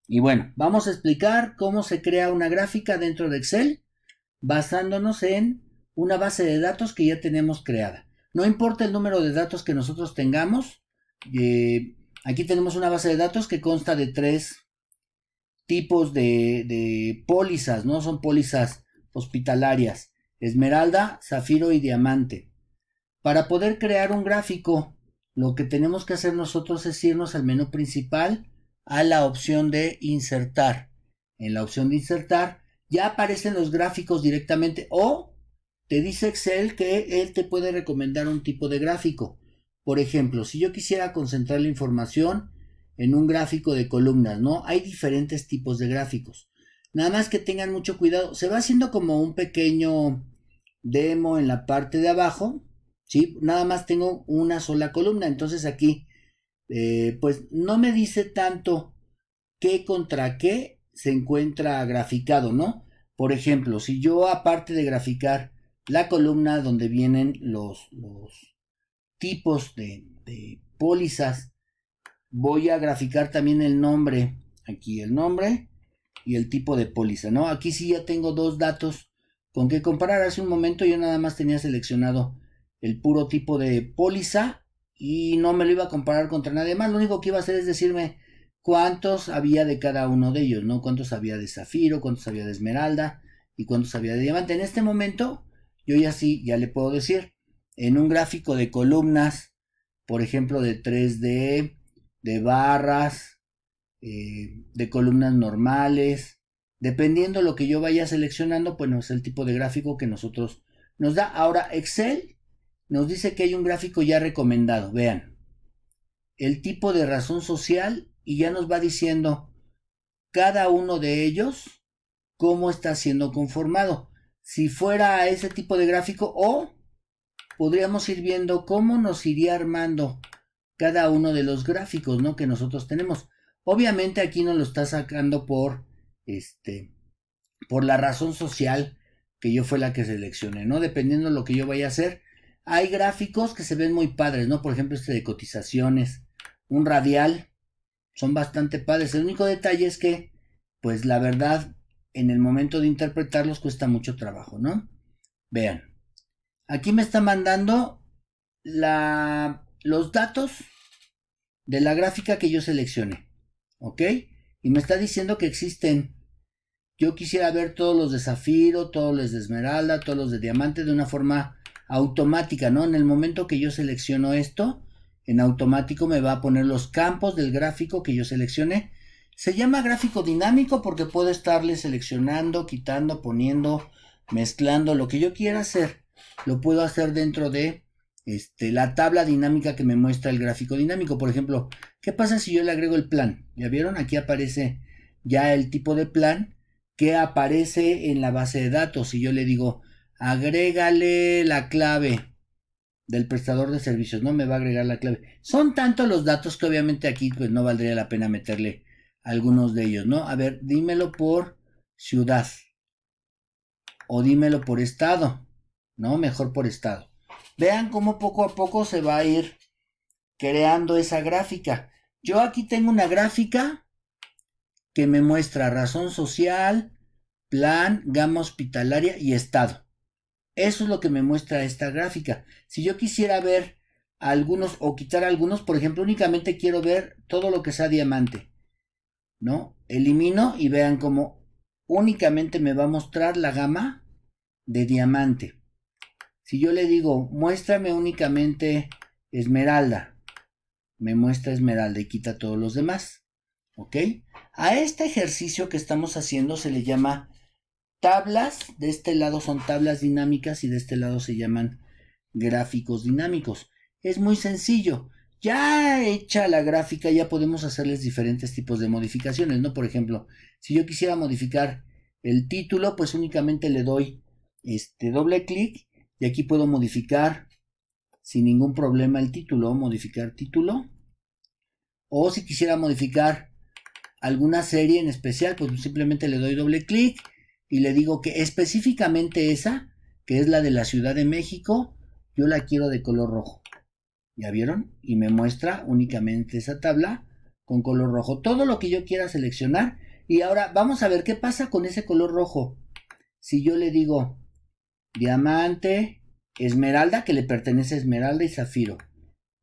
Y bueno, vamos a explicar cómo se crea una gráfica dentro de Excel basándonos en una base de datos que ya tenemos creada. No importa el número de datos que nosotros tengamos, aquí tenemos una base de datos que consta de tres tipos de pólizas, ¿no? Son pólizas hospitalarias, esmeralda, zafiro y diamante. Para poder crear un gráfico, lo que tenemos que hacer nosotros es irnos al menú principal a la opción de insertar. En la opción de insertar ya aparecen los gráficos directamente o te dice Excel que él te puede recomendar un tipo de gráfico. Por ejemplo, si yo quisiera concentrar la información en un gráfico de columnas, ¿no? Hay diferentes tipos de gráficos. Nada más que tengan mucho cuidado. Se va haciendo como un pequeño demo en la parte de abajo, ¿sí? Nada más tengo una sola columna, entonces aquí pues no me dice tanto qué contra qué se encuentra graficado, ¿no? Por ejemplo, si yo aparte de graficar la columna donde vienen los tipos de pólizas, voy a graficar también el nombre, aquí el nombre y el tipo de póliza, ¿no? Aquí sí ya tengo dos datos con que comparar. Hace un momento yo nada más tenía seleccionado el puro tipo de póliza y no me lo iba a comparar contra nadie más. Lo único que iba a hacer es decirme cuántos había de cada uno de ellos, ¿no? Cuántos había de zafiro, cuántos había de esmeralda y cuántos había de diamante. En este momento yo ya sí, ya le puedo decir, en un gráfico de columnas, por ejemplo, de 3D, de barras, de columnas normales, dependiendo lo que yo vaya seleccionando, pues es el tipo de gráfico que nosotros nos da. Ahora Excel nos dice que hay un gráfico ya recomendado, vean, el tipo de razón social y ya nos va diciendo cada uno de ellos cómo está siendo conformado. Si fuera ese tipo de gráfico o podríamos ir viendo cómo nos iría armando cada uno de los gráficos, ¿no? Que nosotros tenemos. Obviamente aquí nos lo está sacando por la razón social que yo fue la que seleccioné, ¿no? Dependiendo de lo que yo vaya a hacer. Hay gráficos que se ven muy padres, ¿no? Por ejemplo, este de cotizaciones, un radial, son bastante padres. El único detalle es que, pues la verdad, en el momento de interpretarlos cuesta mucho trabajo, ¿no? Vean, aquí me está mandando los datos de la gráfica que yo seleccioné, ¿ok? Y me está diciendo que existen. Yo quisiera ver todos los de zafiro, todos los de esmeralda, todos los de diamante de una forma automática, ¿no? En el momento que yo selecciono esto, en automático me va a poner los campos del gráfico que yo seleccioné. Se llama gráfico dinámico porque puedo estarle seleccionando, quitando, poniendo, mezclando, lo que yo quiera hacer. Lo puedo hacer dentro de la tabla dinámica que me muestra el gráfico dinámico. Por ejemplo, ¿qué pasa si yo le agrego el plan? ¿Ya vieron? Aquí aparece ya el tipo de plan que aparece en la base de datos. Si yo le digo, agrégale la clave del prestador de servicios, no me va a agregar la clave. Son tantos los datos que obviamente aquí pues no valdría la pena meterle algunos de ellos, ¿no? A ver, dímelo por ciudad o dímelo por estado, ¿no? Mejor por estado. Vean cómo poco a poco se va a ir creando esa gráfica. Yo aquí tengo una gráfica que me muestra razón social, plan, gama hospitalaria y estado. Eso es lo que me muestra esta gráfica. Si yo quisiera ver algunos o quitar algunos, por ejemplo, únicamente quiero ver todo lo que sea diamante, ¿no? Elimino y vean cómo únicamente me va a mostrar la gama de diamante. Si yo le digo, muéstrame únicamente esmeralda, me muestra esmeralda y quita todos los demás, ¿ok? A este ejercicio que estamos haciendo se le llama tablas. De este lado son tablas dinámicas y de este lado se llaman gráficos dinámicos. Es muy sencillo. Ya hecha la gráfica ya podemos hacerles diferentes tipos de modificaciones, ¿no? Por ejemplo, si yo quisiera modificar el título, pues únicamente le doy doble clic y aquí puedo modificar sin ningún problema el título, modificar título. O si quisiera modificar alguna serie en especial, pues simplemente le doy doble clic y le digo que específicamente esa, que es la de la Ciudad de México, yo la quiero de color rojo. ¿Ya vieron? Y me muestra únicamente esa tabla con color rojo. Todo lo que yo quiera seleccionar. Y ahora vamos a ver qué pasa con ese color rojo. Si yo le digo diamante, esmeralda, que le pertenece a esmeralda y zafiro.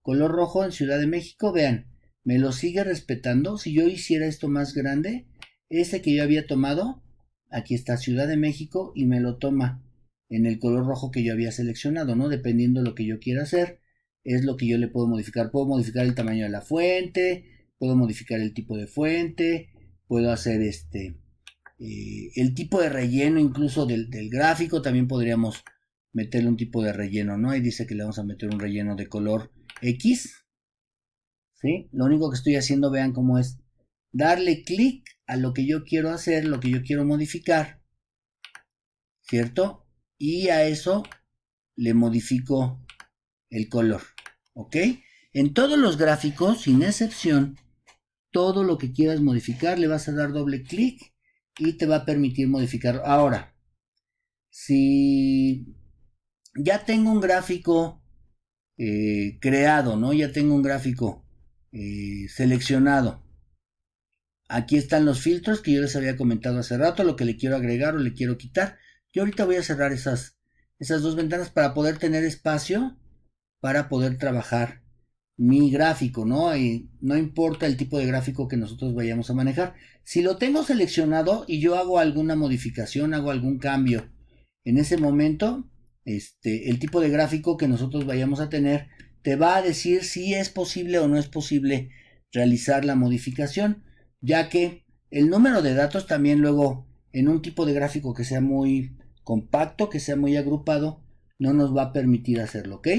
Color rojo en Ciudad de México, vean, me lo sigue respetando. Si yo hiciera esto más grande, ese que yo había tomado, aquí está Ciudad de México y me lo toma en el color rojo que yo había seleccionado, ¿no? Dependiendo de lo que yo quiera hacer, es lo que yo le puedo modificar. Puedo modificar el tamaño de la fuente, puedo modificar el tipo de fuente, puedo hacer el tipo de relleno incluso del gráfico. También podríamos meterle un tipo de relleno, ¿no? Ahí dice que le vamos a meter un relleno de color X, ¿sí? Lo único que estoy haciendo, vean cómo es, darle clic a lo que yo quiero hacer, lo que yo quiero modificar, ¿cierto? Y a eso le modifico el color, ¿ok? En todos los gráficos, sin excepción, todo lo que quieras modificar, le vas a dar doble clic y te va a permitir modificar. Ahora, si ya tengo un gráfico creado, ¿no? Ya tengo un gráfico seleccionado. Aquí están los filtros que yo les había comentado hace rato, lo que le quiero agregar o le quiero quitar. Yo ahorita voy a cerrar esas dos ventanas para poder tener espacio para poder trabajar mi gráfico, ¿no? Y no importa el tipo de gráfico que nosotros vayamos a manejar. Si lo tengo seleccionado y yo hago alguna modificación, hago algún cambio, en ese momento, el tipo de gráfico que nosotros vayamos a tener te va a decir si es posible o no es posible realizar la modificación, ya que el número de datos también luego en un tipo de gráfico que sea muy compacto, que sea muy agrupado, no nos va a permitir hacerlo, ¿ok?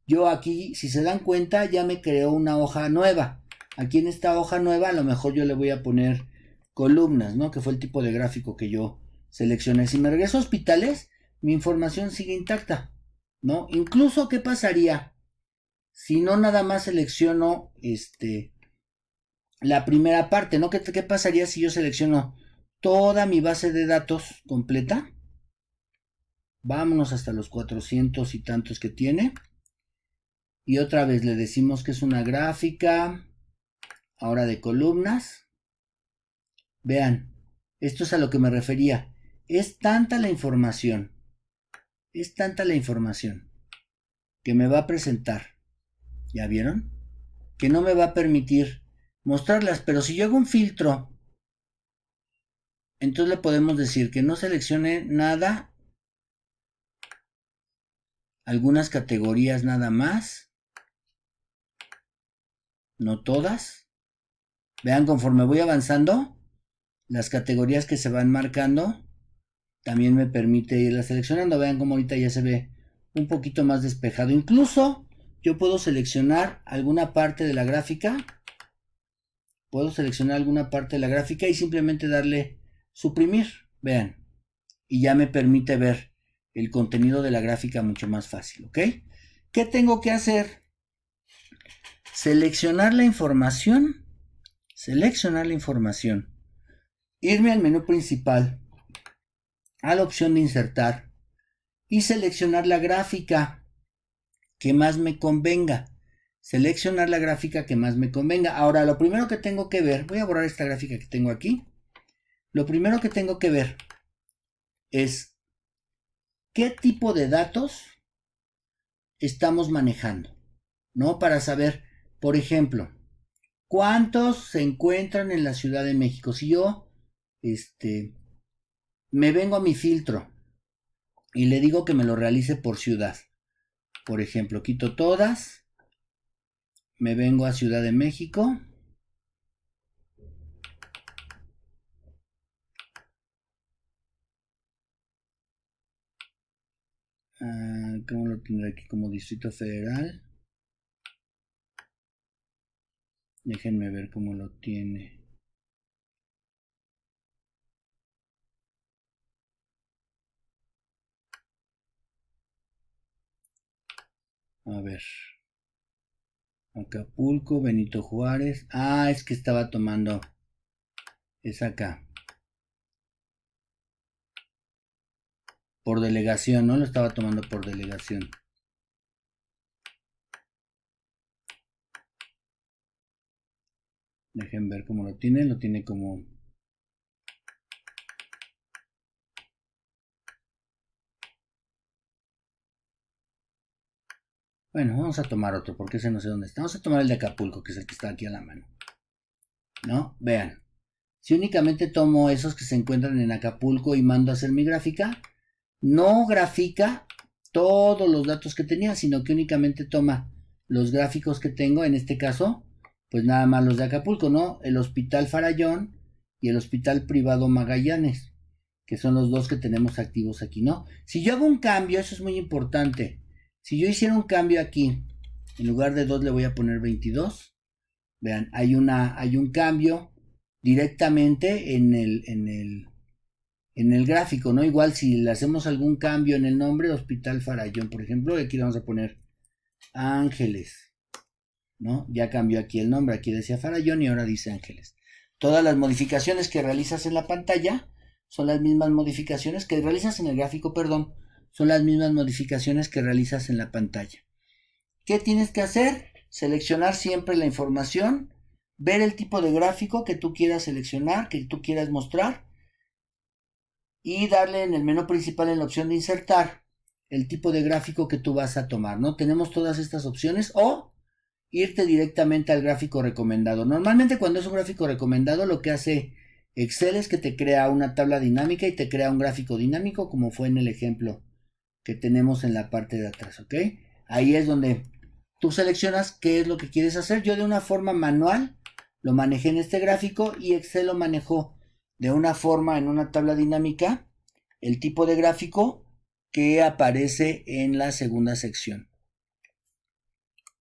Yo aquí, si se dan cuenta, ya me creó una hoja nueva. Aquí en esta hoja nueva a lo mejor yo le voy a poner columnas, ¿no? Que fue el tipo de gráfico que yo seleccioné. Si me regreso a hospitales, mi información sigue intacta, ¿no? Incluso, ¿qué pasaría si no nada más selecciono la primera parte, ¿no? ¿Qué pasaría si yo selecciono toda mi base de datos completa? Vámonos hasta los 400 y tantos que tiene. Y otra vez le decimos que es una gráfica, ahora de columnas. Vean, esto es a lo que me refería. Es tanta la información que me va a presentar. ¿Ya vieron? Que no me va a permitir mostrarlas. Pero si yo hago un filtro, entonces le podemos decir que no seleccione nada, algunas categorías nada más, no todas. Vean, conforme voy avanzando, las categorías que se van marcando también me permite irla seleccionando. Vean cómo ahorita ya se ve un poquito más despejado. Incluso yo puedo seleccionar alguna parte de la gráfica. Puedo seleccionar alguna parte de la gráfica y simplemente darle suprimir. Vean. Y ya me permite ver el contenido de la gráfica mucho más fácil, ¿ok? ¿Qué tengo que hacer? Seleccionar la información. Irme al menú principal, a la opción de insertar y seleccionar la gráfica que más me convenga. Ahora, lo primero que tengo que ver, voy a borrar esta gráfica que tengo aquí. Lo primero que tengo que ver es qué tipo de datos estamos manejando, ¿no? Para saber, por ejemplo, cuántos se encuentran en la Ciudad de México. Si yo, me vengo a mi filtro y le digo que me lo realice por ciudad. Por ejemplo, quito todas, me vengo a Ciudad de México. ¿Cómo lo tendré aquí? Como Distrito Federal. Déjenme ver cómo lo tiene. A ver. Acapulco, Benito Juárez. Es que estaba tomando. Es acá. Por delegación, ¿no? Lo estaba tomando por delegación. Dejen ver cómo lo tiene como... Bueno, vamos a tomar otro, porque ese no sé dónde está. Vamos a tomar el de Acapulco, que es el que está aquí a la mano. ¿No? Vean. Si únicamente tomo esos que se encuentran en Acapulco y mando a hacer mi gráfica, no grafica todos los datos que tenía, sino que únicamente toma los gráficos que tengo, en este caso, pues nada más los de Acapulco, ¿no? El Hospital Farallón y el Hospital Privado Magallanes, que son los dos que tenemos activos aquí, ¿no? Si yo hago un cambio, eso es muy importante. Si yo hiciera un cambio aquí, en lugar de 2 le voy a poner 22. Vean, hay un cambio directamente en el gráfico, ¿no? Igual si le hacemos algún cambio en el nombre, Hospital Farallón, por ejemplo, aquí le vamos a poner Ángeles, ¿no? Ya cambió aquí el nombre, aquí decía Farallón y ahora dice Ángeles. Todas las modificaciones que realizas en la pantalla son las mismas modificaciones que realizas en el gráfico, perdón, son las mismas modificaciones que realizas en la pantalla. ¿Qué tienes que hacer? Seleccionar siempre la información, ver el tipo de gráfico que tú quieras seleccionar, que tú quieras mostrar, y darle en el menú principal en la opción de insertar el tipo de gráfico que tú vas a tomar, ¿no? Tenemos todas estas opciones o irte directamente al gráfico recomendado. Normalmente cuando es un gráfico recomendado lo que hace Excel es que te crea una tabla dinámica y te crea un gráfico dinámico como fue en el ejemplo que tenemos en la parte de atrás, ¿ok? Ahí es donde tú seleccionas qué es lo que quieres hacer. Yo de una forma manual lo manejé en este gráfico y Excel lo manejó de una forma en una tabla dinámica el tipo de gráfico que aparece en la segunda sección.